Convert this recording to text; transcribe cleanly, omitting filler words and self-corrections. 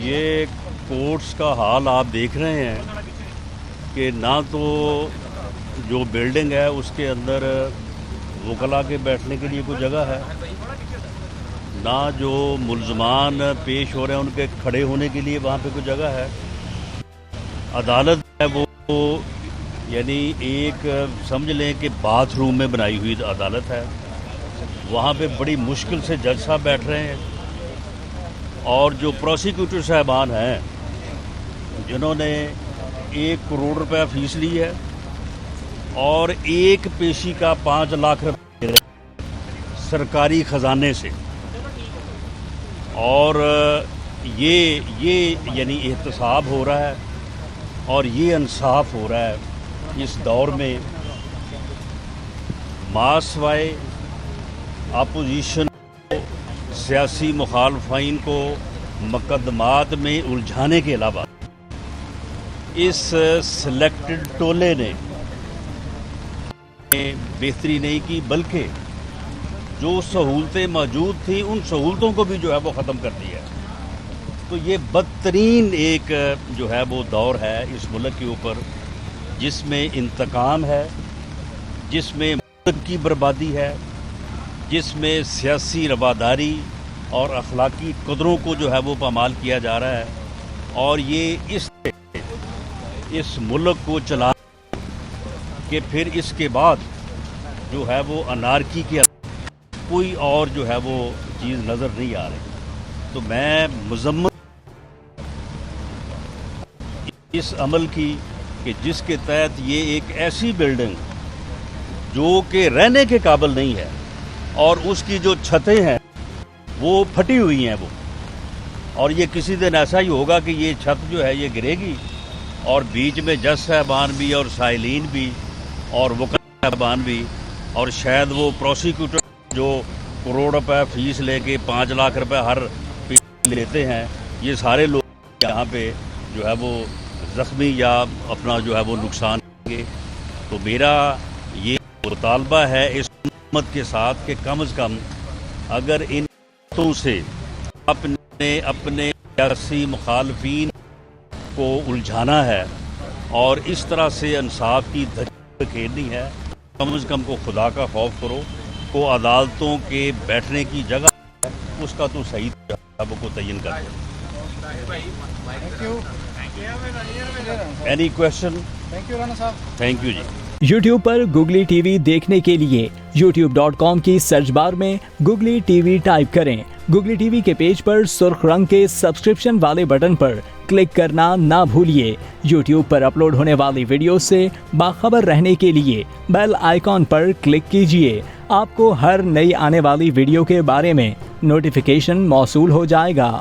یہ کورٹس کا حال آپ دیکھ رہے ہیں کہ نہ تو جو بلڈنگ ہے اس کے اندر وکلاء کے بیٹھنے کے لیے کوئی جگہ ہے، نہ جو ملزمان پیش ہو رہے ہیں ان کے کھڑے ہونے کے لیے وہاں پہ کوئی جگہ ہے۔ عدالت ہے وہ یعنی ایک سمجھ لیں کہ باتھ روم میں بنائی ہوئی عدالت ہے، وہاں پہ بڑی مشکل سے جج صاحب بیٹھ رہے ہیں، اور جو پروسیکیوٹر صاحبان ہیں جنہوں نے 1 کروڑ روپے فیس لی ہے اور ایک پیشی کا 5 لاکھ روپے سرکاری خزانے سے، اور یہ یعنی احتساب ہو رہا ہے اور یہ انصاف ہو رہا ہے اس دور میں۔ ماسوائے اپوزیشن کو، سیاسی مخالفین کو مقدمات میں الجھانے کے علاوہ اس سلیکٹڈ ٹولے نے بہتری نہیں کی، بلکہ جو سہولتیں موجود تھیں ان سہولتوں کو بھی جو ہے وہ ختم کر دیا ہے۔ تو یہ بدترین ایک جو ہے وہ دور ہے اس ملک کے اوپر، جس میں انتقام ہے، جس میں ملک کی بربادی ہے، جس میں سیاسی رواداری اور اخلاقی قدروں کو جو ہے وہ پامال کیا جا رہا ہے، اور یہ اس ملک کو چلا کہ پھر اس کے بعد جو ہے وہ انارکی کے کوئی اور جو ہے وہ چیز نظر نہیں آ رہی۔ تو میں مذمت اس عمل کی کہ جس کے تحت یہ ایک ایسی بلڈنگ جو کہ رہنے کے قابل نہیں ہے اور اس کی جو چھتیں ہیں وہ پھٹی ہوئی ہیں وہ، اور یہ کسی دن ایسا ہی ہوگا کہ یہ چھت جو ہے یہ گرے گی اور بیچ میں جج صاحبان بھی اور سائلین بھی اور وکلاء صاحبان بھی، اور شاید وہ پروسیکیوٹر جو کروڑ روپے فیس لے کے 5 لاکھ روپے ہر لیتے ہیں، یہ سارے لوگ یہاں پہ جو ہے وہ زخمی یا اپنا جو ہے وہ نقصان کریں گے۔ تو میرا یہ مطالبہ ہے اس حکومت کے ساتھ کہ کم از کم اگر ان باتوں سے اپنے سیاسی مخالفین کو الجھانا ہے اور اس طرح سے انصاف کی دھجی کھیلنی ہے، کم از کم کو خدا کا خوف کرو، کو عدالتوں کے بیٹھنے کی جگہ ہے اس کا تو صحیح جگہ کو تعین کر دو۔ Any question? تھینک یو جی۔ یوٹیوب پر گوگلی ٹی وی دیکھنے کے لیے youtube.com کی سرچ بار میں گوگلی ٹی وی ٹائپ کریں۔ گوگلی ٹی وی کے پیج پر سرخ رنگ کے سبسکرپشن والے بٹن پر کلک کرنا نہ بھولیے۔ یوٹیوب پر اپلوڈ ہونے والی ویڈیو سے باخبر رہنے کے لیے بیل آئیکن پر کلک کیجیے۔ آپ کو ہر نئی آنے والی ویڈیو کے بارے میں نوٹیفیکیشن موصول ہو جائے گا۔